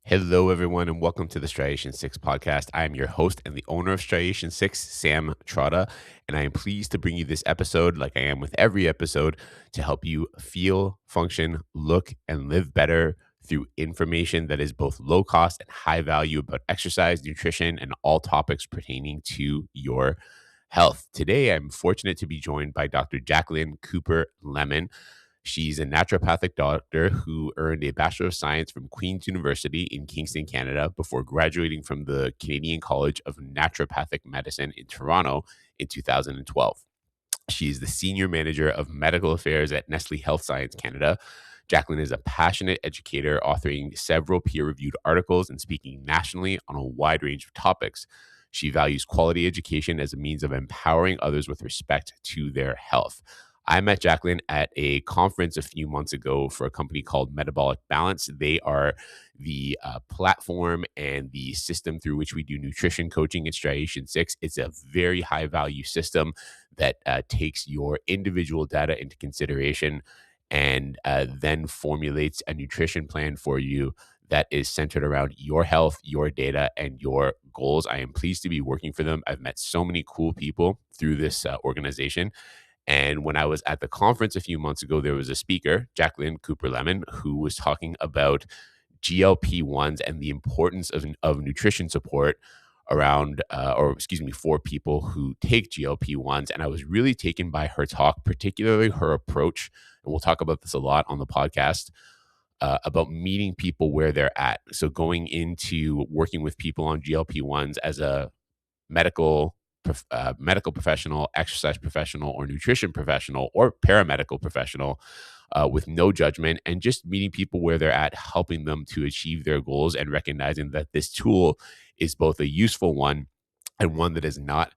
Hello, everyone, and welcome to the Striation 6 podcast. I am your host and the owner of Striation 6, Sam Trotta, and I am pleased to bring you this episode, like I am with every episode, to help you feel, function, look, and live better through information that is both low cost and high value about exercise, nutrition, and all topics pertaining to your health. Today, I'm fortunate to be joined by Dr. Jacqueline Cooper-Lemmon. She's a naturopathic doctor who earned a Bachelor of Science from Queen's University in Kingston, Canada, before graduating from the Canadian College of Naturopathic Medicine in Toronto in 2012. She is the Senior Manager of Medical Affairs at Nestle Health Science Canada. Jacqueline is a passionate educator, authoring several peer-reviewed articles and speaking nationally on a wide range of topics. She values quality education as a means of empowering others with respect to their health. I met Jacqueline at a conference a few months ago for a company called Metabolic Balance. They are the platform and the system through which we do nutrition coaching at Striation 6. It's a very high value system that takes your individual data into consideration and then formulates a nutrition plan for you that is centered around your health, your data, and your goals. I am pleased to be working for them. I've met so many cool people through this organization. And when I was at the conference a few months ago, there was a speaker, Jacqueline Cooper-Lemmon, who was talking about GLP-1s and the importance of nutrition support around, for people who take GLP-1s. And I was really taken by her talk, particularly her approach. And we'll talk about this a lot on the podcast, about meeting people where they're at. So going into working with people on GLP-1s as a medical medical professional, exercise professional, or nutrition professional, or paramedical professional, with no judgment, and just meeting people where they're at, helping them to achieve their goals, and recognizing that this tool is both a useful one and one that is not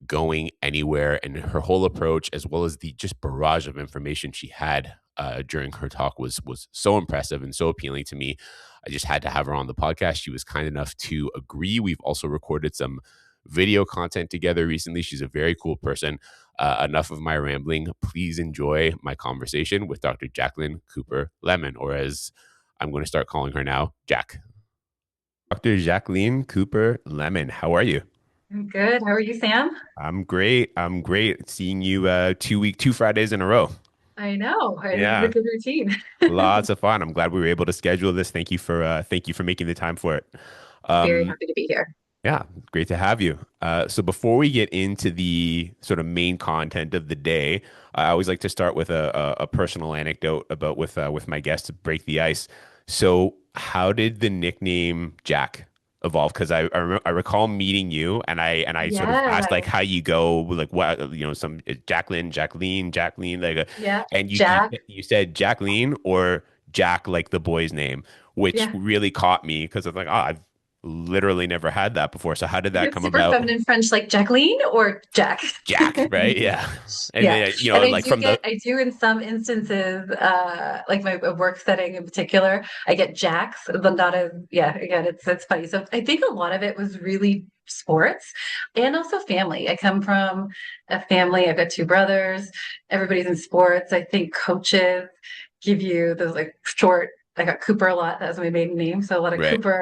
going anywhere. And her whole approach, as well as the just barrage of information she had during her talk, was so impressive and so appealing to me. I just had to have her on the podcast. She was kind enough to agree. We've also recorded some video content together recently. She's a very cool person. Enough of my rambling. Please enjoy my conversation with Dr. Jacqueline Cooper-Lemmon, or as I'm going to start calling her now, Jack. Dr. Jacqueline Cooper-Lemmon, how are you? I'm good. How are you, Sam? I'm great. I'm great. Seeing you 2 Fridays in a row. I know. This is a Yeah, good routine. lots of fun. I'm glad we were able to schedule this. Thank you for making the time for it. Very Um, happy to be here. Yeah, great to have you. So before we get into the sort of main content of the day, I always like to start with a personal anecdote about with my guests to break the ice. So how did the nickname Jack evolve? Because I recall meeting you, and I sort of Yeah. asked like how you go, like what some Jacqueline, like, Yeah. and Jack. you said Jacqueline or Jack, like the boy's name, which Yeah. really caught me because I'm like, oh, I've literally never had that before. So how did that It's come super about? feminine French, like Jacqueline or Jack. Jack, right? Yeah. And Yeah. then, And like from the, I do in some instances, like my work setting in particular, I get Jacks, but not as, yeah, again, it's funny. So I think a lot of it was really sports and also family. I come from a family, I've got two brothers, everybody's in sports. I think coaches give you those like short, I got Cooper a lot. That was my maiden name. So a lot of right. Cooper,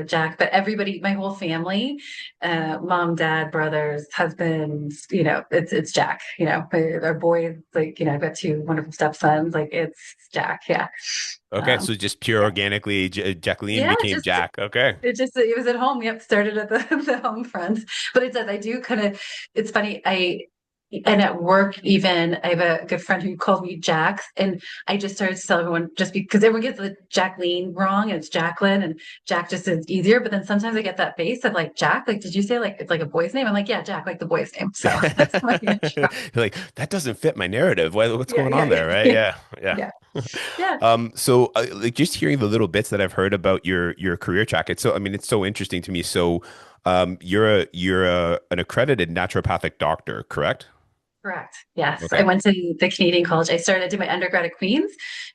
Jack, but everybody, my whole family, mom, dad, brothers, husbands, it's Jack, our boys, like, I've got two wonderful stepsons, like it's Jack. Yeah. Okay. Um, So just pure yeah. organically, Jacqueline Yeah. became Jack. Okay. It was at home. Yep. Started at the, the home front, but it does, I do kind of, it's funny. And at work, even I have a good friend who calls me Jax, and I just started to tell everyone just because everyone gets the Jacqueline wrong, and it's Jacqueline, and Jack just is easier. But then sometimes I get that face of like Jack, like did you say like it's like a boy's name? I'm like, yeah, Jack, like the boy's name. So that's my intro. Like that doesn't fit my narrative. What's Yeah, going yeah, on there? Right. yeah, Yeah. Yeah. yeah, yeah, So like just hearing the little bits that I've heard about your career track, I mean, it's so interesting to me. So, an accredited naturopathic doctor, correct? correct. Yes, I Okay. went to the Canadian college. I did my undergrad at Queens,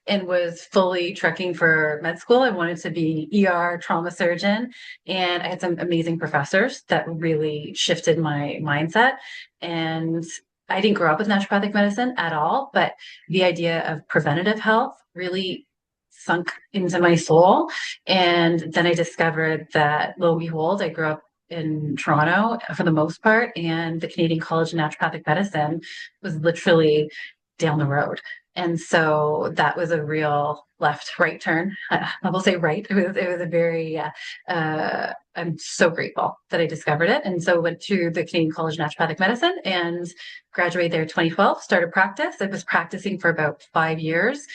and was fully trekking for med school. I wanted to be ER trauma surgeon, and I had some amazing professors that really shifted my mindset. And I didn't grow up with naturopathic medicine at all, but the idea of preventative health really sunk into my soul. And then I discovered that, lo and behold, I grew up in Toronto for the most part, and the Canadian College of Naturopathic Medicine was literally down the road. And so that was a real left right turn. I will say right. It was a very I'm so grateful that I discovered it. And so went to the Canadian College of Naturopathic Medicine and graduated there in 2012, started practice. I was practicing for about 5 years.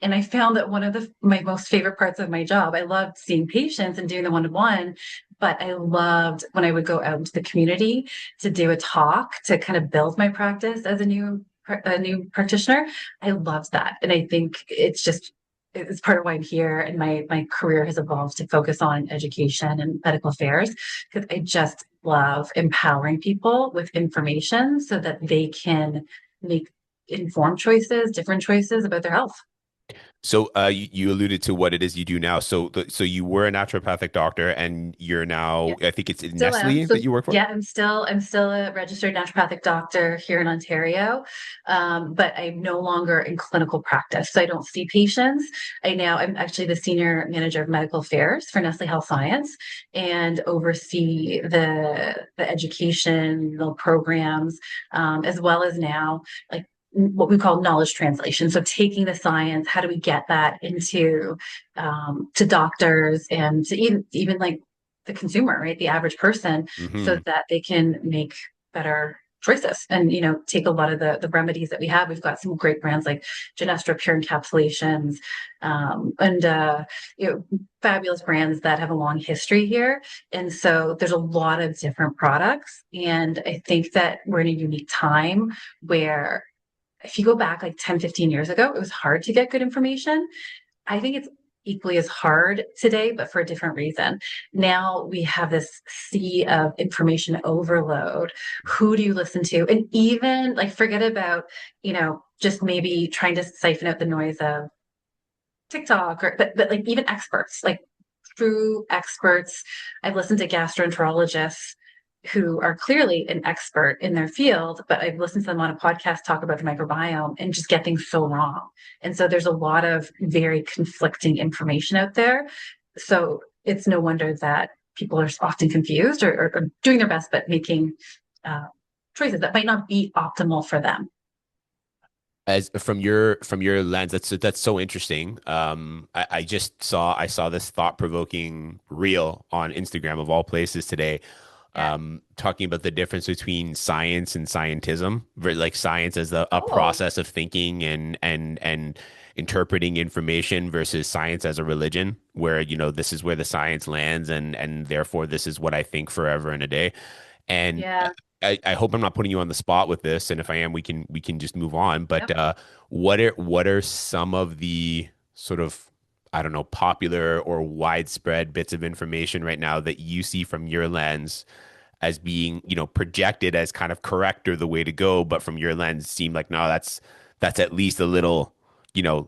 And I found that one of my most favorite parts of my job, I loved seeing patients and doing the one-to-one, but I loved when I would go out into the community to do a talk to kind of build my practice as a new practitioner. I loved that. And I think it's part of why I'm here, and my career has evolved to focus on education and medical affairs, because I just love empowering people with information so that they can make informed choices, different choices about their health. So you alluded to what it is you do now. So you were a naturopathic doctor, and you're now, I think it's Still am. Nestle So that you work for. yeah, I'm still a registered naturopathic doctor here in Ontario, but I'm no longer in clinical practice. So I don't see patients. I'm actually the senior manager of medical affairs for Nestle Health Science, and oversee the educational programs, as well as now like what we call knowledge translation. So taking the science, how do we get that into to doctors and to even like the consumer, right? The average person, so Hmm. that they can make better choices and, take a lot of the remedies that we have. We've got some great brands like Genestra Pure Encapsulations, and fabulous brands that have a long history here. And so there's a lot of different products. And I think that we're in a unique time where if you go back like 10, 15 years ago, it was hard to get good information. I think it's equally as hard today, but for a different reason. Now we have this sea of information overload. Who do you listen to? And even like forget about, just maybe trying to siphon out the noise of TikTok, but like even experts, like true experts. I've listened to gastroenterologists who are clearly an expert in their field, but I've listened to them on a podcast talk about the microbiome and just get things so wrong. And so there's a lot of very conflicting information out there. So it's no wonder that people are often confused, or doing their best, but making uh, choices that might not be optimal for them. As from your lens, that's so interesting. I saw this thought-provoking reel on Instagram of all places today, Yeah. talking about the difference between science and scientism, like science as a Oh, process of thinking and interpreting information versus science as a religion, where this is where the science lands, and therefore this is what I think forever and a day. And yeah. I hope I'm not putting you on the spot with this, and if I am, we can just move on. But Yep. what are some of the sort of, I don't know, popular or widespread bits of information right now that you see from your lens as being, projected as kind of correct or the way to go, but from your lens seem like, no, that's at least a little,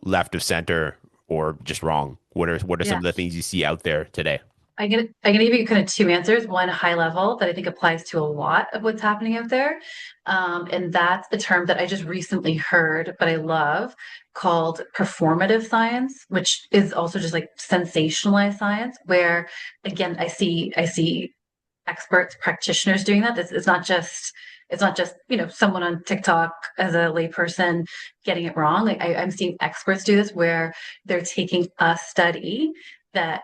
left of center or just wrong. What are some Yeah. of the things you see out there today? I'm gonna give you kind of two answers. One high level that I think applies to a lot of what's happening out there, and that's a term that I just recently heard, but I love, called performative science, which is also just like sensationalized science. Where again, I see experts, practitioners doing that. It's not just someone on TikTok as a layperson getting it wrong. Like I'm seeing experts do this where they're taking a study that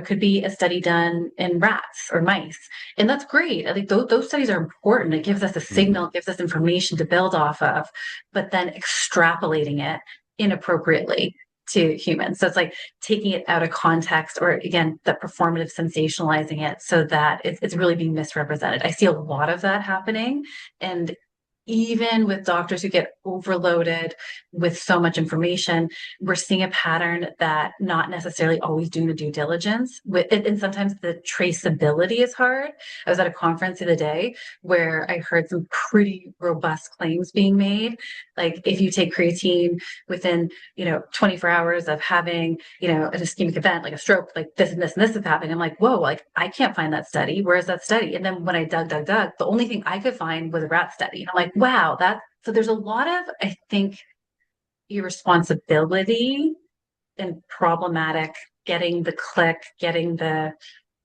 could be a study done in rats or mice, and that's great. I think those studies are important. It gives us a signal, Hmm. it gives us information to build off of, but then extrapolating it inappropriately to humans. So it's like taking it out of context, or again, the performative sensationalizing it so that it's really being misrepresented. I see a lot of that happening. And even with doctors who get overloaded with so much information, we're seeing a pattern that not necessarily always doing the due diligence with it, and sometimes the traceability is hard. I was at a conference the other day where I heard some pretty robust claims being made. Like if you take creatine within, 24 hours of having, an ischemic event, like a stroke, like this and this and this is happening. I'm like, whoa, like I can't find that study. Where is that study? And then when I dug, the only thing I could find was a rat study. And I'm like, wow, so there's a lot of, I think, irresponsibility and problematic, getting the click, getting the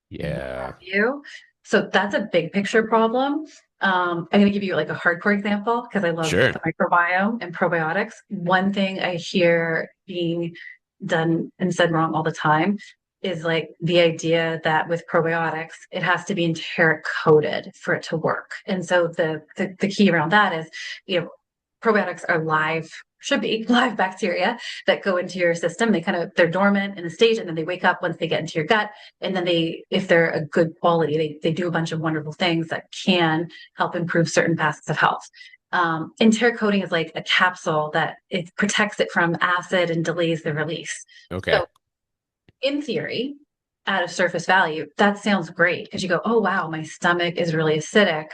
what have Yeah. you. So that's a big picture problem. I'm going to give you like a hardcore example because I love Sure. the microbiome and probiotics. One thing I hear being done and said wrong all the time is like the idea that with probiotics, it has to be enteric coated for it to work. And so the key around that is, you know, probiotics are live, should be live bacteria that go into your system. They're dormant in a stage and then they wake up once they get into your gut. And then if they're a good quality, they do a bunch of wonderful things that can help improve certain facets of health. Enteric coating is like a capsule that it protects it from acid and delays the release. Okay. So in theory, at a surface value, that sounds great because you go, oh, wow, my stomach is really acidic.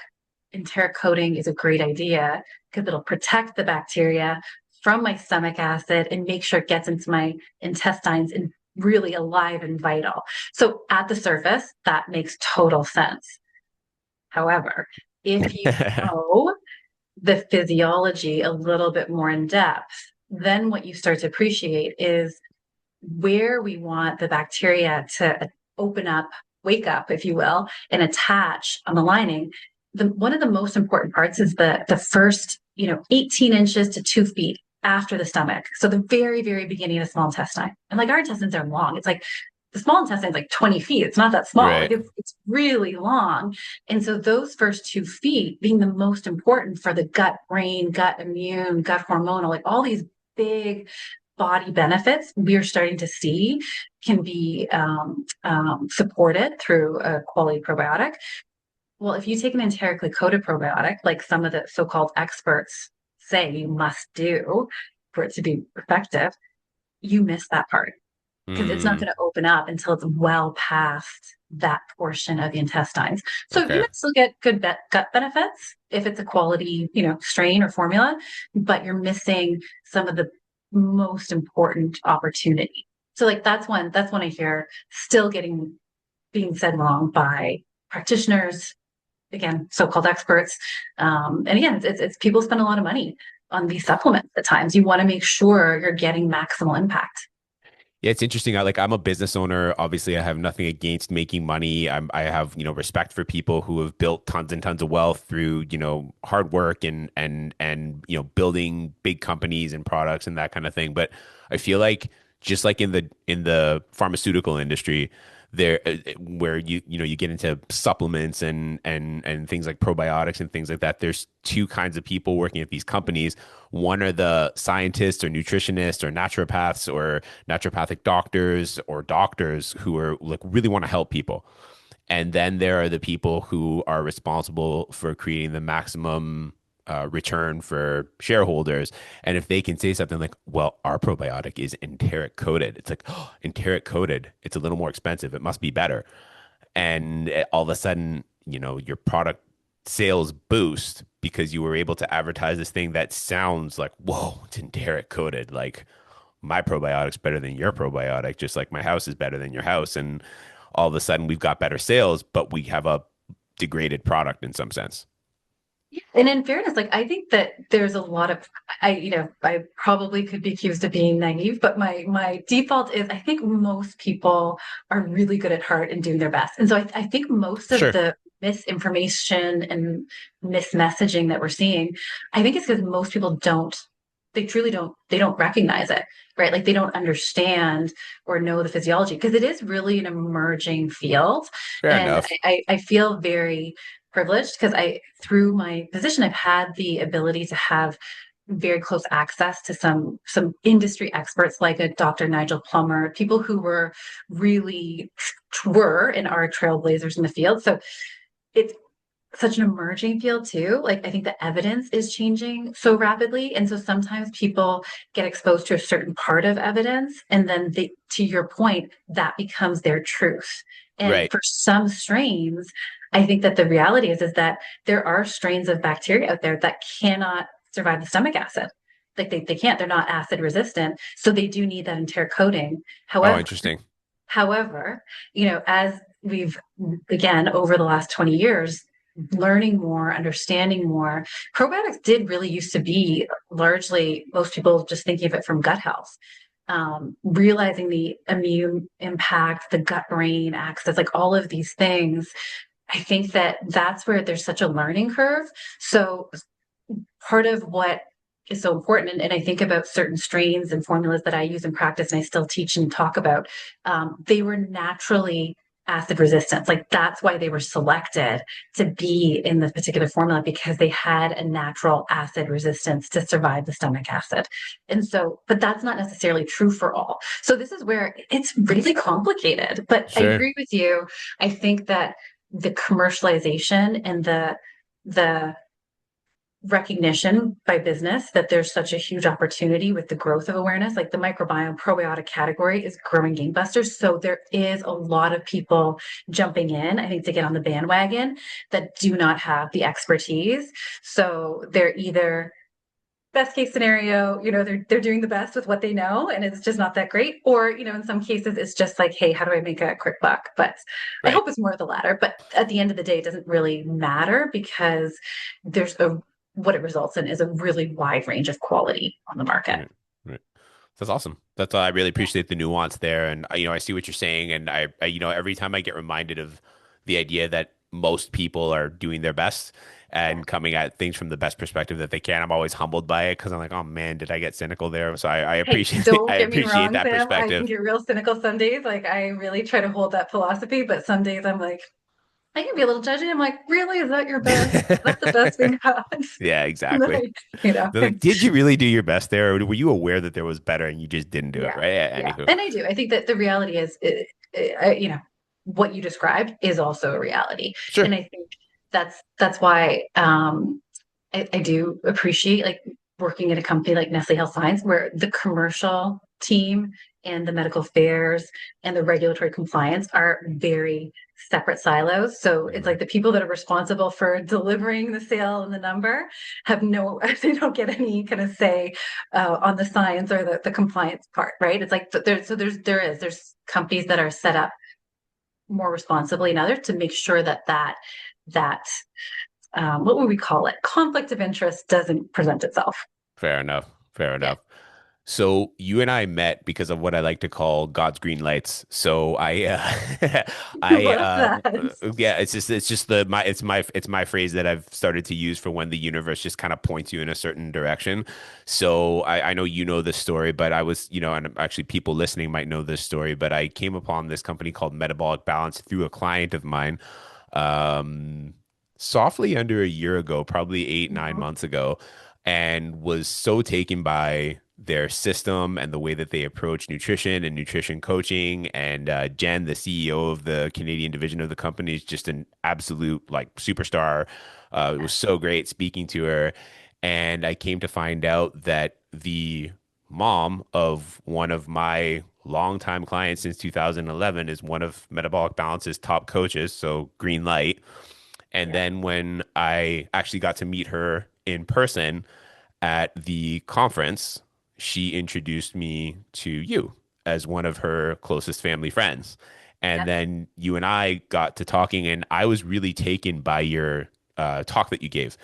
Enteric coating is a great idea because it'll protect the bacteria from my stomach acid and make sure it gets into my intestines and really alive and vital. So at the surface, that makes total sense. However, if you know the physiology a little bit more in depth, then what you start to appreciate is where we want the bacteria to open up, wake up, if you will, and attach on the lining. One of the most important parts is the first, 18 inches to 2 feet after the stomach. So the very, very beginning of the small intestine. And like our intestines are long. It's like the small intestine is like 20 feet. It's not that small. Like Right. it's really long. And so those first 2 feet being the most important for the gut brain, gut immune, gut hormonal, like all these big body benefits we're starting to see can be supported through a quality probiotic. Well, if you take an enterically coated probiotic, like some of the so-called experts say you must do for it to be effective, you miss that part because it's not Mm, going to open up until it's well past that portion of the intestines. So you okay. might still get good gut benefits if it's a quality, strain or formula, but you're missing some of the most important opportunity. So like that's one I hear still getting being said wrong by practitioners, again, so-called experts. And again, it's people spend a lot of money on these supplements at times. You want to make sure you're getting maximal impact. Yeah, it's interesting. I'm a business owner. Obviously, I have nothing against making money. I have, respect for people who have built tons and tons of wealth through, hard work and building big companies and products and that kind of thing. But I feel like just like in the pharmaceutical industry, there where you get into supplements and things like probiotics and things like that, there's two kinds of people working at these companies. One are the scientists or nutritionists or naturopaths or naturopathic doctors or doctors who are like really want to help people. And then there are the people who are responsible for creating the maximum return for shareholders. And if they can say something like, well, our probiotic is enteric coated, it's like, oh, enteric coated, it's a little more expensive. It must be better. And all of a sudden, your product sales boost because you were able to advertise this thing that sounds like, whoa, it's enteric coated. Like my probiotic's better than your probiotic, just like my house is better than your house. And all of a sudden we've got better sales, but we have a degraded product in some sense. And in fairness, like I think that there's a lot of I probably could be accused of being naive, but my default is I think most people are really good at heart and doing their best. And so I think most of Sure. the misinformation and mismessaging that we're seeing, I think it's because most people they truly don't recognize it, right? Like they don't understand or know the physiology because it is really an emerging field. Fair And enough. I feel very privileged because through my position, I've had the ability to have very close access to some industry experts like a Dr. Nigel Plummer, people who were and are trailblazers in the field. So it's such an emerging field too. Like I think the evidence is changing so rapidly. And so sometimes people get exposed to a certain part of evidence and then to your point, that becomes their truth. And Right. for some strains, I think that the reality is that there are strains of bacteria out there that cannot survive the stomach acid. Like they can't, they're not acid resistant. So they do need that enteric coating. Oh, However, interesting. However, as we've, again, over the last 20 years, learning more, understanding more, probiotics did really used to be largely most people just thinking of it from gut health. realizing the immune impact, the gut brain axis, like all of these things. I think that that's where there's such a learning curve. So part of what is so important, and I think about certain strains and formulas that I use in practice and I still teach and talk about, they were naturally acid resistant. Like that's why they were selected to be in this particular formula because they had a natural acid resistance to survive the stomach acid. And so, but that's not necessarily true for all. So this is where it's really complicated. But I Sure. agree with you. I think that the commercialization and the recognition by business that there's such a huge opportunity with the growth of awareness. Like the microbiome probiotic category is growing gangbusters. So there is a lot of people jumping in, I think, to get on the bandwagon that do not have the expertise. So they're either best case scenario, they're doing the best with what they know and it's just not that great. Or, in some cases it's just like, hey, how do I make a quick buck? But I Right. hope it's more of the latter. But at the end of the day, it doesn't really matter because there's a what it results in is a really wide range of quality on the market. Right. Right. That's awesome. That's I really appreciate the nuance there, and I see what you're saying, and every time I get reminded of the idea that most people are doing their best Yeah. and coming at things from the best perspective that they can, I'm always humbled by it because I'm like, oh man, did I get cynical there? So I Hey, appreciate I don't get me appreciate wrong, that Sam. I can perspective. get real cynical some days. Like I really try to hold that philosophy, but some days I'm like, I can be a little judgy. I'm like, really? Is that your best? Is that the best we got? Yeah, exactly. Like, you know. They're like, did you really do your best there, or were you aware that there was better and you just didn't do it? Yeah, Right? Yeah, yeah. anywho. And I do. I think that the reality is, what you described is also a reality. Sure. And I think that's why I do appreciate like working at a company like Nestle Health Science, where the commercial team and the medical affairs and the regulatory compliance are very separate silos. So it's Mhm. like the people that are responsible for delivering the sale and the number have no, they don't get any kind of say on the science or the compliance part, right? It's like there's companies that are set up more responsibly and others to make sure that what would we call it? Conflict of interest doesn't present itself. Fair enough. Fair Yeah. enough. So you and I met because of what I like to call God's green lights. So What's that? yeah, it's just it's my phrase that I've started to use for when the universe just kind of points you in a certain direction. So I know you know this story, but I was, and actually people listening might know this story, but I came upon this company called Metabolic Balance through a client of mine, um, softly under a year ago, probably 8, 9 months ago, and was so taken by their system and the way that they approach nutrition and nutrition coaching. And Jen, the CEO of the Canadian division of the company, is just an absolute like superstar. It was so great speaking to her. And I came to find out that the mom of one of my longtime clients since 2011 is one of Metabolic Balance's top coaches, so green light. And Yeah. then when I actually got to meet her in person at the conference, she introduced me to you as one of her closest family friends. And Yeah. then you and I got to talking, and I was really taken by your talk that you gave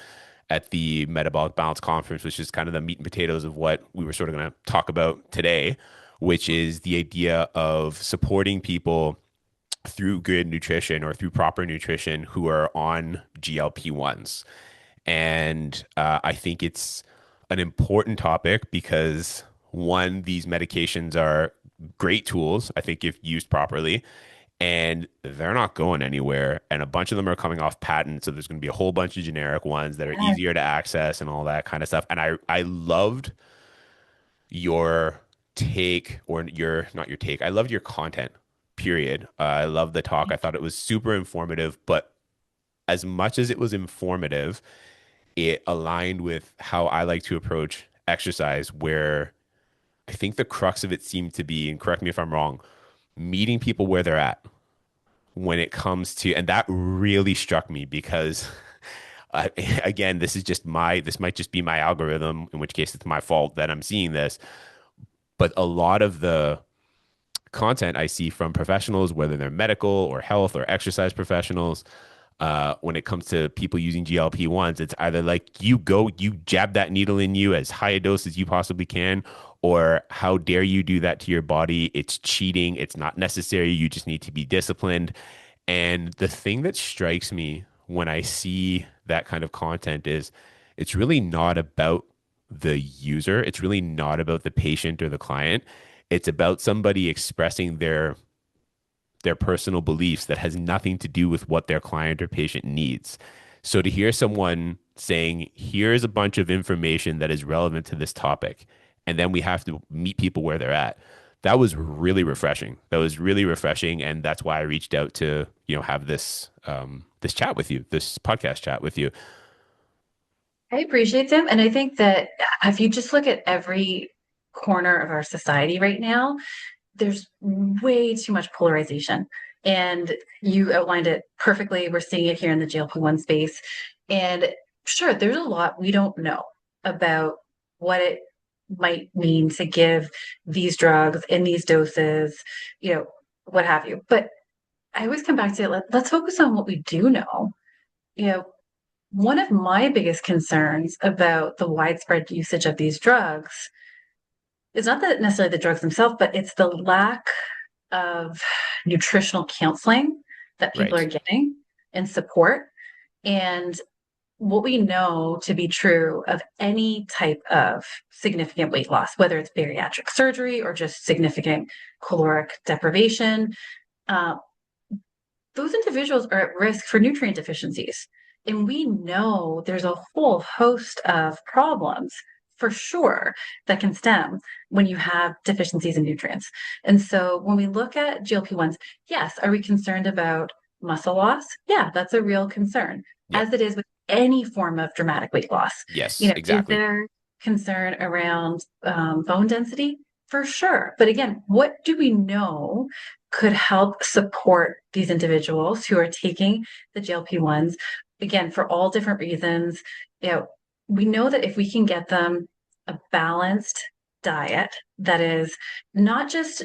at the Metabolic Balance Conference, which is kind of the meat and potatoes of what we were sort of going to talk about today, which is the idea of supporting people through good nutrition or through proper nutrition who are on GLP-1s. And I think it's an important topic because, one, these medications are great tools, I think, if used properly, and they're not going anywhere. And a bunch of them are coming off patent. So there's going to be a whole bunch of generic ones that are Yeah. easier to access and all that kind of stuff. And I loved your take, or your, not your take, I loved your content, period. I love the talk. I thought it was super informative, but as much as it was informative, it aligned with how I like to approach exercise, where I think the crux of it seemed to be, and correct me if I'm wrong, meeting people where they're at when it comes to, and that really struck me because, uh, again, this might just be my algorithm, in which case it's my fault that I'm seeing this, but a lot of the content I see from professionals, whether they're medical or health or exercise professionals, when it comes to people using GLP-1s. It's either like you jab that needle in you as high a dose as you possibly can, or how dare you do that to your body? It's cheating. It's not necessary. You just need to be disciplined. And the thing that strikes me when I see that kind of content is it's really not about the user. It's really not about the patient or the client. It's about somebody expressing their personal beliefs that has nothing to do with what their client or patient needs. So to hear someone saying, here's a bunch of information that is relevant to this topic, and then we have to meet people where they're at. That was really refreshing. That was really refreshing, and that's why I reached out to have this chat with you, this podcast chat with you. I appreciate them. And I think that if you just look at every corner of our society right now, there's way too much polarization. And you outlined it perfectly. We're seeing it here in the GLP-1 space. And sure, there's a lot we don't know about what it might mean to give these drugs in these doses, what have you. But I always come back to it, let's focus on what we do know. You know, one of my biggest concerns about the widespread usage of these drugs is not that necessarily the drugs themselves, but it's the lack of nutritional counseling that people are Right. getting and support. And what we know to be true of any type of significant weight loss, whether it's bariatric surgery or just significant caloric deprivation, uh, those individuals are at risk for nutrient deficiencies. And we know there's a whole host of problems for sure that can stem when you have deficiencies in nutrients. And so when we look at GLP-1s, yes, are we concerned about muscle loss? Yeah, that's a real concern, Yep. as it is with any form of dramatic weight loss. Yes, Is exactly. there concern around bone density? For sure. But again, what do we know could help support these individuals who are taking the GLP-1s, again, for all different reasons? You know, we know that if we can get them a balanced diet that is not just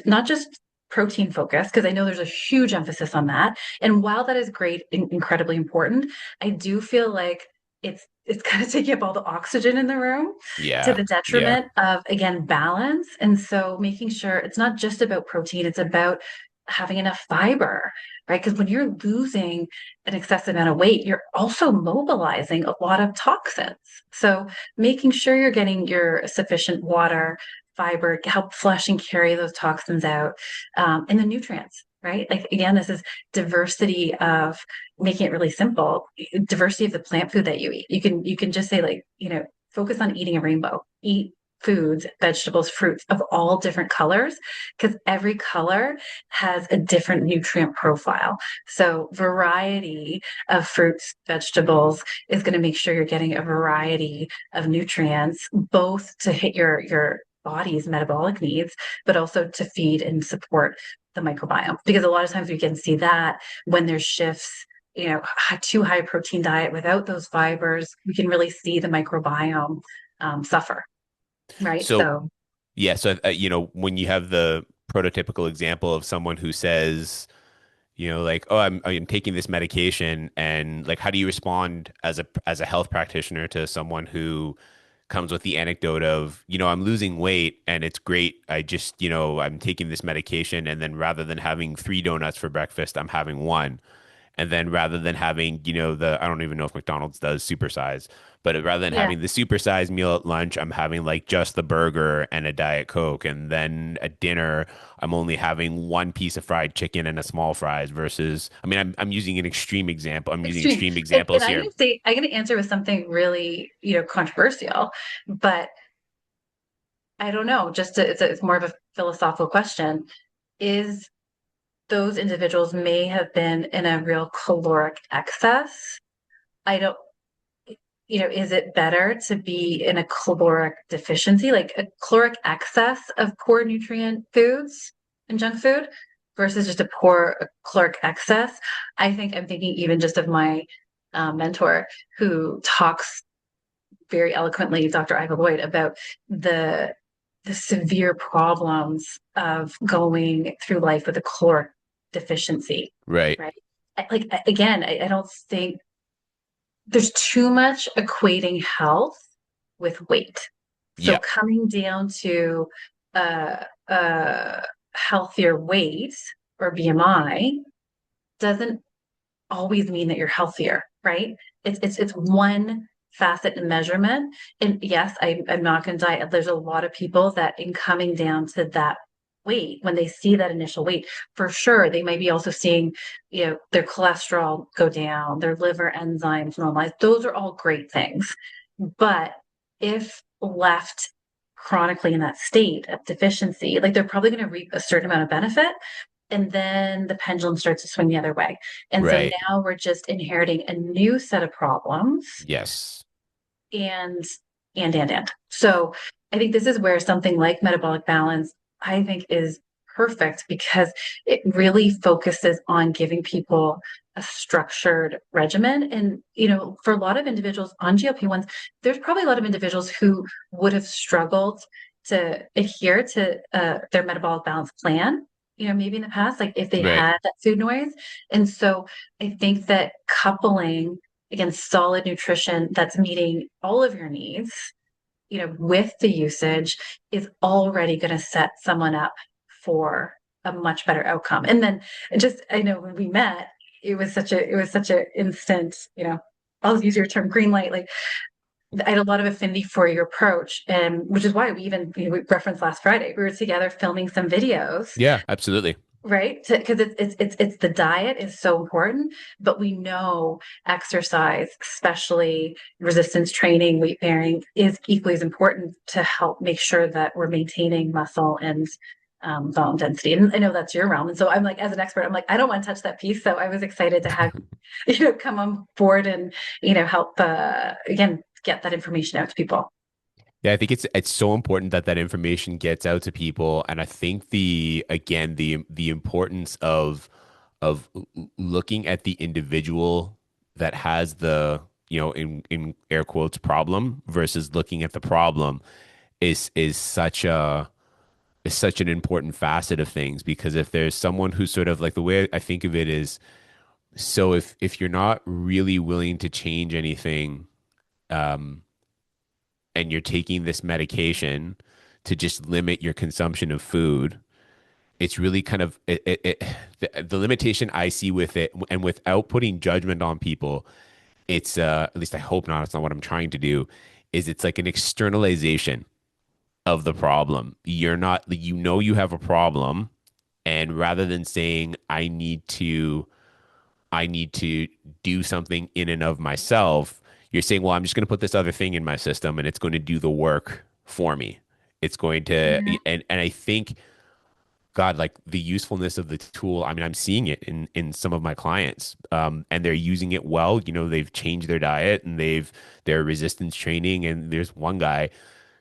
protein focused, because I know there's a huge emphasis on that. And while that is great and incredibly important, I do feel like it's kind of taking up all the oxygen in the room to Yeah. the Yeah. detriment of, again, balance. And so making sure it's not just about protein, it's about having enough fiber, right? Because when you're losing an excessive amount of weight, you're also mobilizing a lot of toxins. So making sure you're getting your sufficient water, fiber, help flush and carry those toxins out, and the nutrients, right? Like again, this is diversity of making it really simple. Diversity of the plant food that you eat. You can just say like, focus on eating a rainbow. Eat foods, vegetables, fruits of all different colors, because every color has a different nutrient profile. So variety of fruits, vegetables is going to make sure you're getting a variety of nutrients, both to hit your body's metabolic needs, but also to feed and support the microbiome. Because a lot of times we can see that when there's shifts, too high protein diet without those fibers, we can really see the microbiome suffer, right? So So yeah, so when you have the prototypical example of someone who says, like, oh, I'm taking this medication, and like, how do you respond as a health practitioner to someone who comes with the anecdote of, I'm losing weight and it's great. I just, I'm taking this medication, and then rather than having three donuts for breakfast, I'm having one. And then rather than having, I don't even know if McDonald's does supersize, but rather than yeah, having the supersize meal at lunch, I'm having like just the burger and a Diet Coke. And then at dinner, I'm only having one piece of fried chicken and a small fries versus, I mean, I'm using an extreme example. I'm using extreme. extreme And examples I'm here. going to say, I'm going to answer with something really, controversial, but I don't know. It's more of a philosophical question. Is those individuals may have been in a real caloric excess? I don't, is it better to be in a caloric deficiency, like a caloric excess of poor nutrient foods and junk food versus just a poor caloric excess? I think I'm thinking even just of my mentor who talks very eloquently, Dr. Ivor Lloyd, about the the severe problems of going through life with a caloric deficiency, Right. right? again, I don't think there's too much equating health with weight. So Yeah. coming down to a healthier weight or BMI doesn't always mean that you're healthier, right? It's one facet in measurement. And yes, I'm not going to die. There's a lot of people that in coming down to that weight, when they see that initial weight, for sure, they might be also seeing, their cholesterol go down, their liver enzymes normalize. Those are all great things. But if left chronically in that state of deficiency, like they're probably going to reap a certain amount of benefit, and then the pendulum starts to swing the other way. And so Right. now we're just inheriting a new set of problems Yes. and and. So I think this is where something like metabolic balance, I think, is perfect because it really focuses on giving people a structured regimen. And, for a lot of individuals on GLP-1s, there's probably a lot of individuals who would have struggled to adhere to their metabolic balance plan, maybe in the past, like if they Right. had that food noise. And so I think that coupling, again, solid nutrition that's meeting all of your needs, with the usage is already going to set someone up for a much better outcome. And then I know when we met, it was such a instant, I'll use your term green light. Like I had a lot of affinity for your approach, and which is why we even we referenced last Friday. We were together filming some videos, Yeah, absolutely. right? Because it's the diet is so important, but we know exercise, especially resistance training, weight bearing, is equally as important to help make sure that we're maintaining muscle and bone density. And I know that's your realm, and so I'm like, as an expert, I'm like, I don't want to touch that piece. So I was excited to have come on board and help again get that information out to people. Yeah, I think it's so important that that information gets out to people, and I think the importance of looking at the individual that has the in air quotes problem versus looking at the problem is such an important facet of things, because if there's someone who's sort of like, the way I think of it is, so if you're not really willing to change anything, um, and you're taking this medication to just limit your consumption of food, it's really kind of the limitation I see with it, and without putting judgment on people, it's at least I hope not, it's not what I'm trying to do, is it's like an externalization of the problem. You're not, you have a problem, and rather than saying I need to do something in and of myself, you're saying, well, I'm just going to put this other thing in my system and it's going to do the work for me. It's going to, Yeah. and I think, God, like the usefulness of the tool, I mean, I'm seeing it in some of my clients, and they're using it well. They've changed their diet and their resistance training. And there's one guy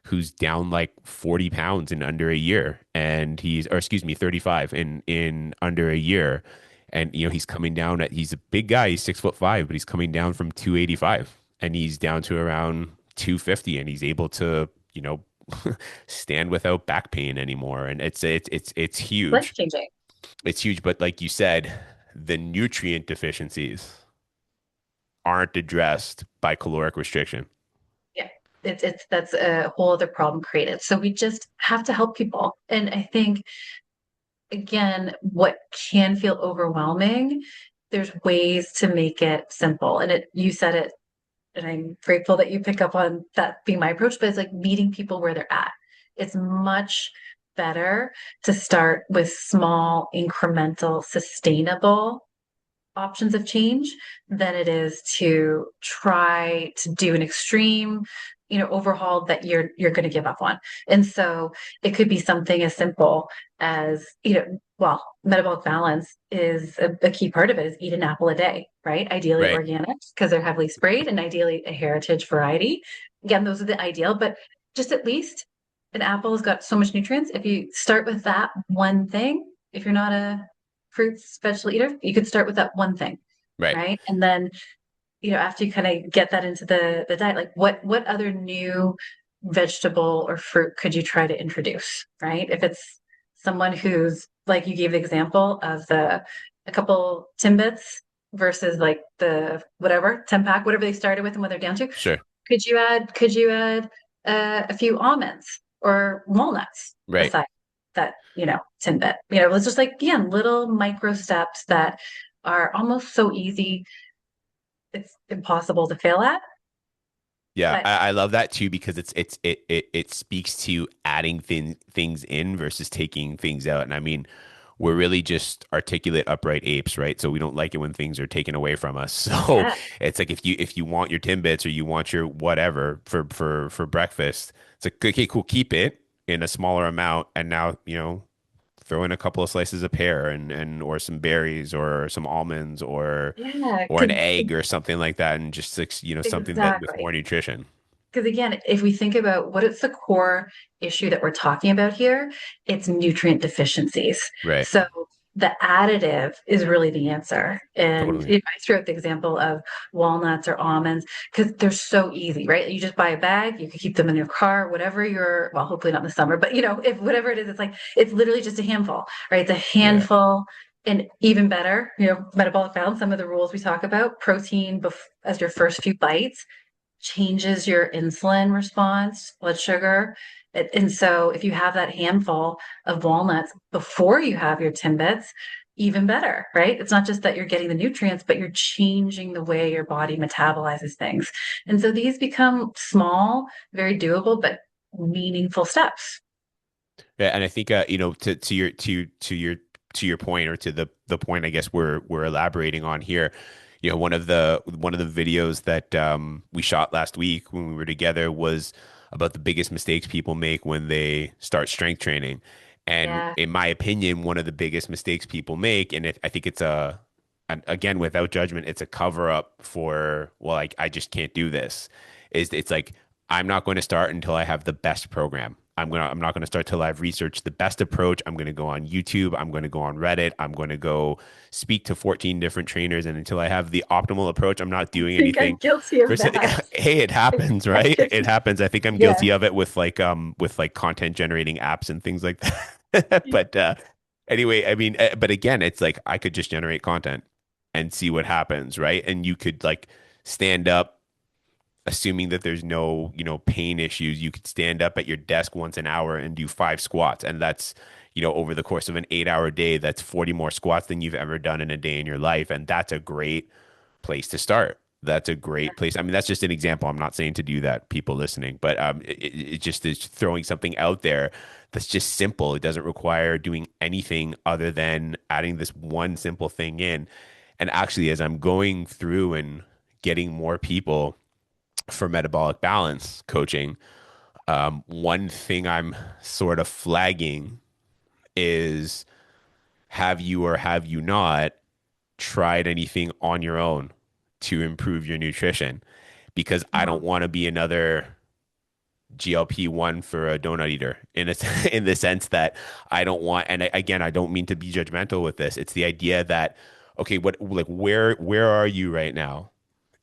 who's down like 40 pounds in under a year, and or excuse me, 35 in under a year. And he's coming down he's a big guy, he's 6'5", but he's coming down from 285, and he's down to around 250, and he's able to, stand without back pain anymore. And it's Life huge. changing. It's huge, but like you said, the nutrient deficiencies aren't addressed by caloric restriction. Yeah, it's that's a whole other problem created. So we just have to help people. And I think again, what can feel overwhelming, there's ways to make it simple. And you said it, and I'm grateful that you pick up on that being my approach, but it's like meeting people where they're at. It's much better to start with small, incremental, sustainable options of change than it is to try to do an extreme overhaul that you're going to give up on. And so it could be something as simple as well, metabolic balance is a key part of it is eat an apple a day, right? Ideally Right. organic because they're heavily sprayed, and ideally a heritage variety. Again, those are the ideal, but just at least an apple has got so much nutrients. If you start with that one thing, if you're not a fruits, vegetable eater, you could start with that one thing, Right. right? And then, after you kind of get that into the diet, like what other new vegetable or fruit could you try to introduce, right? If it's someone who's like you gave the example of a couple Timbits versus like the whatever 10 pack, whatever they started with and what they're down to, Sure. could you add a few almonds or walnuts Right. beside that, tidbit? It's just like, again, little micro steps that are almost so easy, it's impossible to fail at. Yeah, But I love that too because it speaks to adding things in versus taking things out. And I mean, we're really just articulate, upright apes, right? So we don't like it when things are taken away from us. So yeah, it's like if you want your Timbits or you want your whatever for breakfast, it's like okay, cool, keep it in a smaller amount, and now throw in a couple of slices of pear and or some berries or some almonds yeah, or an egg or something like that, and just like, something that with more exactly. nutrition. Because again, if we think about what is the core issue that we're talking about here, it's nutrient deficiencies. Right. So the additive is really the answer. And Totally. if I throw out the example of walnuts or almonds, because they're so easy, right? You just buy a bag, you can keep them in your car, whatever well, hopefully not in the summer, but if whatever it is, it's like, it's literally just a handful, right? It's a Yeah. handful. And even better, metabolic balance, some of the rules we talk about, protein as your first few bites changes your insulin response, blood sugar. And so if you have that handful of walnuts before you have your Timbits, even better, right? It's not just that you're getting the nutrients, but you're changing the way your body metabolizes things. And so these become small, very doable, but meaningful steps. Yeah, and I think to your point, or to the point I guess we're elaborating on here, one of the videos that we shot last week when we were together was about the biggest mistakes people make when they start strength training. And Yeah. in my opinion, one of the biggest mistakes people make, and I think it's and again, without judgment, it's a cover up for, well, like, I just can't do this. It's like, I'm not going to start until I have the best program. I'm not going to start till I've researched the best approach. I'm going to go on YouTube. I'm going to go on Reddit. I'm going to go speak to 14 different trainers. And until I have the optimal approach, I'm not I doing think I'm anything. guilty of Versus, that. hey, it happens, I'm right? It guilty. happens. I think I'm Yeah. guilty of it with like content generating apps and things like that. But anyway, I mean, but again, it's like I could just generate content and see what happens, right? And you could like stand up, assuming that there's no, pain issues. You could stand up at your desk once an hour and do 5 squats. And that's, over the course of an 8 hour day, that's 40 more squats than you've ever done in a day in your life. And that's a great place to start. That's a great place. I mean, that's just an example. I'm not saying to do that, people listening, but it just is throwing something out there that's just simple. It doesn't require doing anything other than adding this one simple thing in. And actually, as I'm going through and getting more people for metabolic balance coaching, one thing I'm sort of flagging is, have you or have you not tried anything on your own to improve your nutrition? Because I don't Mhm. want to be another GLP-1 for a donut eater in a, in the sense that I don't want, and again, I don't mean to be judgmental with this. It's the idea that, okay, what, like, where are you right now?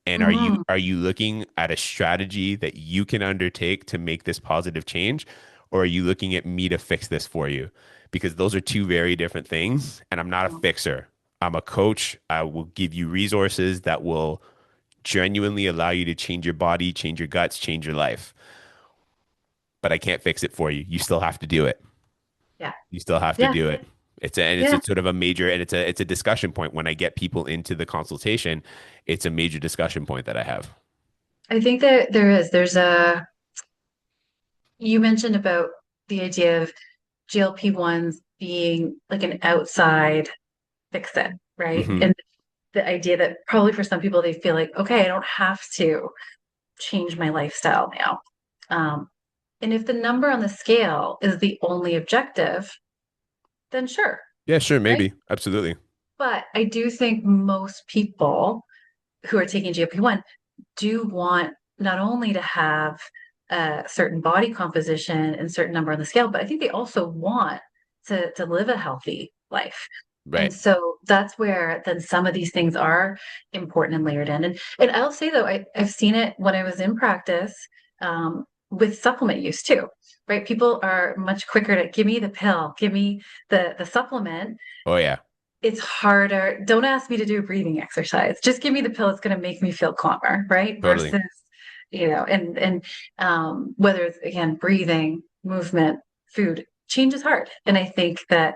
And are you Mhm. are you looking at a strategy that you can undertake to make this positive change, or are you looking at me to fix this for you? Because those are two very different things, and I'm not a fixer. I'm a coach. I will give you resources that will genuinely allow you to change your body, change your guts, change your life. But I can't fix it for you. You still have to do it. Yeah. You still have to Yeah. do it. It's Yeah. a sort of a major, and it's a discussion point when I get people into the consultation. It's a major discussion point that I have. I think that you mentioned about the idea of GLP-1s being like an outside fix it, right? Hmm. And the idea that probably for some people they feel like, okay, I don't have to change my lifestyle now. Um, and if the number on the scale is the only objective, then sure, Yeah, sure, right? maybe. Absolutely. But I do think most people who are taking GLP-1 do want not only to have a certain body composition and certain number on the scale, but I think they also want to live a healthy life. And Right. so that's where then some of these things are important and layered in. And I'll say though, I've seen it when I was in practice with supplement use too, right? People are much quicker to give me the pill, give me the supplement, Oh yeah. it's harder. Don't ask me to do a breathing exercise. Just give me the pill. It's going to make me feel calmer, right? Totally. Versus, whether it's again breathing, movement, food, change is hard. And I think that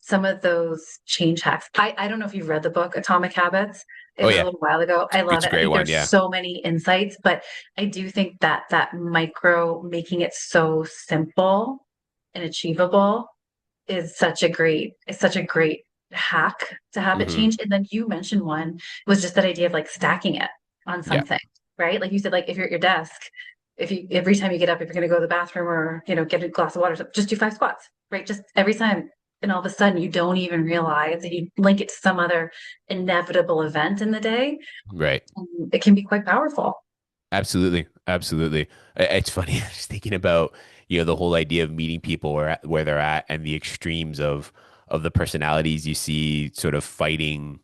some of those change hacks. I don't know if you've read the book Atomic Habits. It Oh was a yeah, little while ago. I love it's a it. I great think one. there's Yeah. so many insights, but I do think that that micro making it so simple and achievable is such a great hack to habit Hmm. change. And then you mentioned one was just that idea of like stacking it on Yeah. something, right? Like you said, like if you're at your desk, if you every time you get up, if you're going to go to the bathroom or get a glass of water, just do 5 squats, right? Just every time. And all of a sudden, you don't even realize that you link it to some other inevitable event in the day. Right. It can be quite powerful. Absolutely, absolutely. It's funny. I'm just thinking about, the whole idea of meeting people where they're at and the extremes of the personalities you see sort of fighting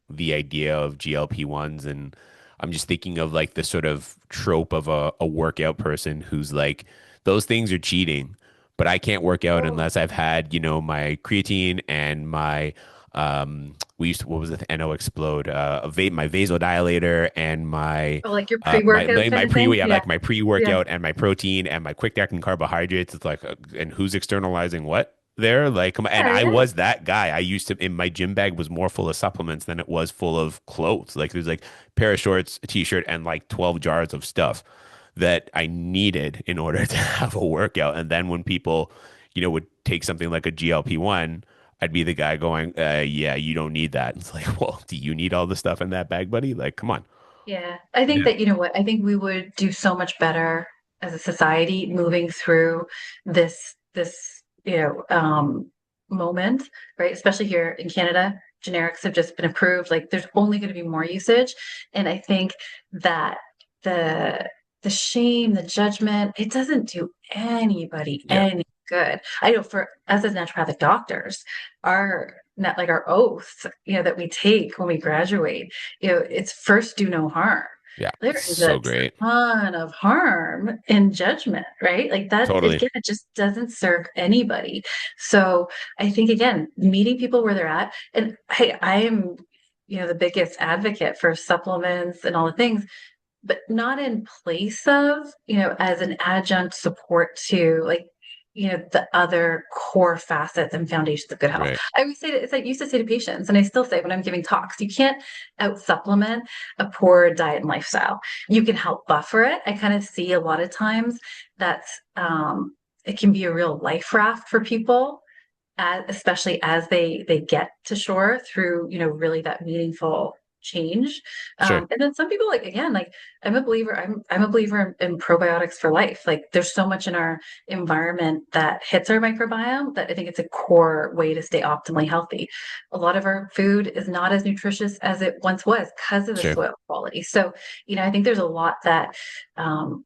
the idea of GLP-1s. And I'm just thinking of like the sort of trope of a workout person who's like, those things are cheating, but I can't work out Oh, unless I've had, my creatine and my we used to, what was it? NO Explode, my vasodilator and oh, like your pre-workout kind my of thing. yeah, Yeah, like my yeah, pre-workout and my protein and my quick acting carbohydrates. It's like, and who's externalizing what there? Like, come on. And yeah, I yeah. was that guy. I used to, in my gym bag was more full of supplements than it was full of clothes. Like there's like a pair of shorts, a t-shirt, and like 12 jars of stuff that I needed in order to have a workout. And then when people, would take something like a GLP-1, I'd be the guy going, yeah, you don't need that. It's like, well, do you need all the stuff in that bag, buddy? Like, come on. Yeah, I think Yeah. that, you know what, I think we would do so much better as a society moving through this, moment, right? Especially here in Canada, generics have just been approved. Like there's only going to be more usage. And I think that the the shame, the judgment, it doesn't do anybody Yeah. any good. I know for us as naturopathic doctors, our not like our oath, that we take when we graduate, it's first do no harm. Yeah. There It's is a so great. ton of harm in judgment, right? Like that, Totally. again, it just doesn't serve anybody. So I think, again, meeting people where they're at, and hey, I am, the biggest advocate for supplements and all the things, but not in place of, as an adjunct support to like, the other core facets and foundations of good health. Right. I would say that it's like I used to say to patients, and I still say when I'm giving talks, you can't out supplement a poor diet and lifestyle. You can help buffer it. I kind of see a lot of times that's it can be a real life raft for people, especially as they get to shore through really that meaningful change. Sure. And then some people, like, again, like I'm a believer in probiotics for life. Like there's so much in our environment that hits our microbiome that I think it's a core way to stay optimally healthy. A lot of our food is not as nutritious as it once was because of the Sure. soil quality. So I think there's a lot that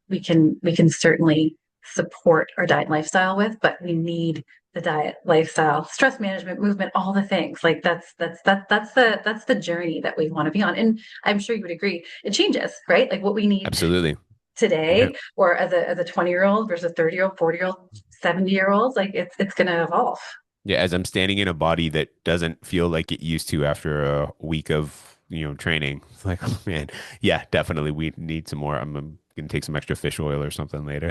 we can certainly support our diet and lifestyle with, but we need the diet, lifestyle, stress management, movement, all the things. Like that's the journey that we want to be on. And I'm sure you would agree, it changes, right? Like what we need Absolutely. Yeah. today, or as a 20-year-old versus a 30-year-old, 40-year-old, 70-year-old, like it's gonna evolve. Yeah. As I'm standing in a body that doesn't feel like it used to after a week of, training, it's like, oh man, yeah, definitely. We need some more. I'm gonna take some extra fish oil or something later,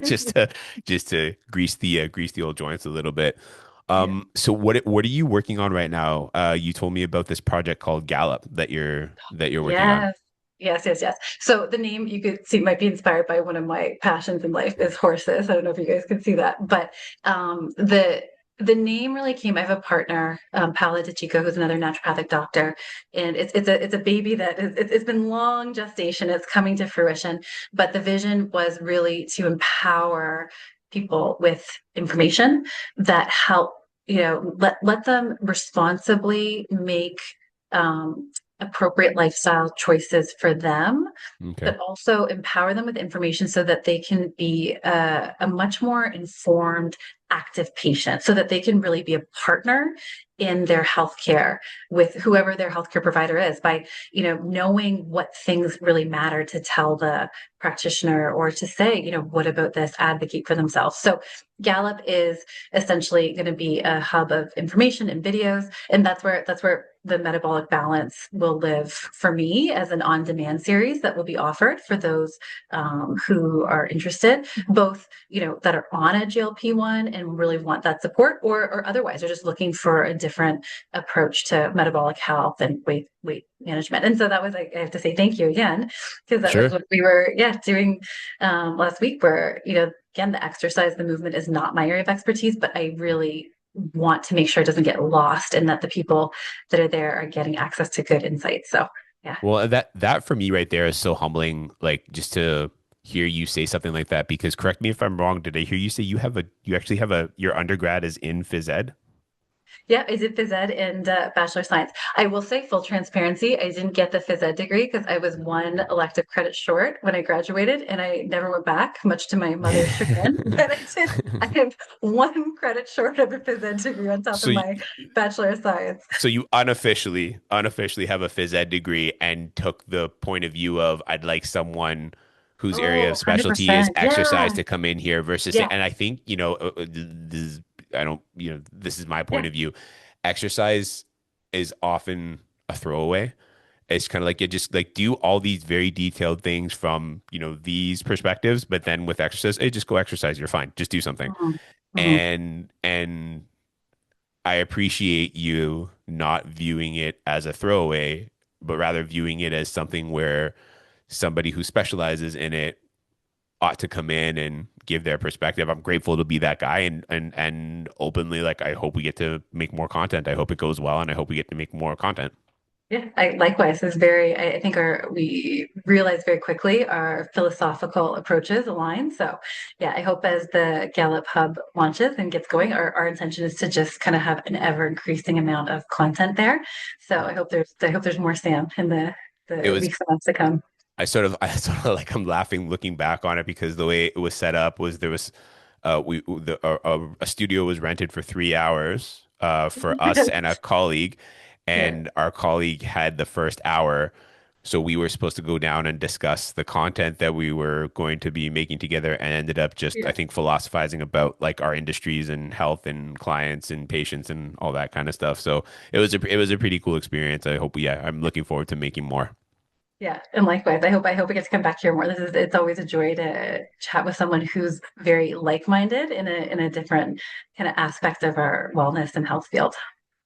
just to grease the old joints a little bit. Yeah. So what are you working on right now? You told me about this project called Gallup that you're working on. Yes. Yes, yes, yes. So the name you could see might be inspired by one of my passions in life is horses. I don't know if you guys can see that, but the name really came. I have a partner, Paula DeChico, who's another naturopathic doctor, and it's a baby that it's been long gestation. It's coming to fruition, but the vision was really to empower people with information that help let them responsibly make appropriate lifestyle choices for them, Okay. but also empower them with information so that they can be a much more informed, active patient, so that they can really be a partner in their healthcare with whoever their healthcare provider is by, knowing what things really matter to tell the practitioner or to say, what about this, advocate for themselves. So Gallup is essentially going to be a hub of information and videos, and that's where the metabolic balance will live for me as an on-demand series that will be offered for those who are interested, both that are on a GLP-1 and really want that support, or otherwise are just looking for a different approach to metabolic health and weight management. And so that was, I have to say thank you again, because that was Sure. what we were doing last week, where again, the exercise, the movement is not my area of expertise, but I really want to make sure it doesn't get lost and that the people that are there are getting access to good insights. So yeah. Well, that for me right there is so humbling, like just to hear you say something like that, because correct me if I'm wrong, did I hear you say you actually have your undergrad is in phys ed? Yeah, I did phys ed and Bachelor of Science. I will say full transparency, I didn't get the phys ed degree because I was one elective credit short when I graduated and I never went back, much to my mother's chagrin. But I have one credit short of a phys ed degree on top So of my Bachelor of Science. so you unofficially have a phys ed degree and took the point of view of I'd like someone whose area Oh, of specialty is 100%. exercise Yeah. to come in here versus Yeah. and I think this is, I don't this is my point Yeah. of view. Exercise is often a throwaway. It's kind of like you just like do all these very detailed things from these perspectives, but then with exercise, hey, just go exercise. You're fine. Just do something. Mhm. Mhm. And I appreciate you not viewing it as a throwaway, but rather viewing it as something where somebody who specializes in it ought to come in and give their perspective. I'm grateful to be that guy and openly like I hope we get to make more content. I hope it goes well and I hope we get to make more content. Yeah, I likewise is very, I think we realize very quickly our philosophical approaches align. So yeah, I hope as the Gallup Hub launches and gets going, our intention is to just kind of have an ever increasing amount of content there. So I hope there's more Sam in It the was weeks and months to come. I sort of like I'm laughing looking back on it because the way it was set up was there was a studio was rented for 3 hours for us and a colleague, Yeah, and our colleague had the first hour. So we were supposed to go down and discuss the content that we were going to be making together and ended up just, I yeah, think, philosophizing about like our industries and health and clients and patients and all that kind of stuff. So it was a pretty cool experience. I hope, yeah, I'm looking forward to making more. yeah. And likewise, I hope we get to come back here more. It's always a joy to chat with someone who's very like-minded in a different kind of aspect of our wellness and health field.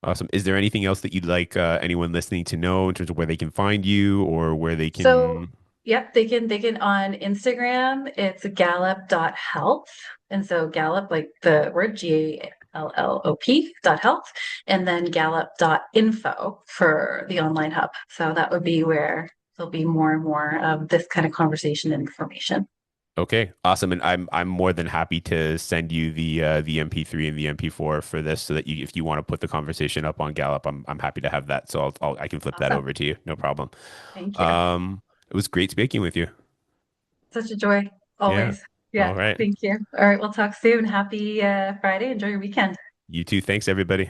Awesome. Is there anything else that you'd like anyone listening to know in terms of where they can find you or where they So, can? yep, they can on Instagram, it's gallup.health. And so Gallup, like the word GALLOP dot health, and then gallup.info for the online hub. So that would be where there'll be more and more of this kind of conversation and information. Okay, awesome. And I'm more than happy to send you the MP3 and the MP4 for this so that you if you want to put the conversation up on Gallup, I'm happy to have that. So I can flip that Awesome. over to you. No problem. Thank you. It was great speaking with you. Such a joy, Yeah. always. All Yeah, right. thank you. All right, we'll talk soon. Happy Friday. Enjoy your weekend. You too. Thanks, everybody.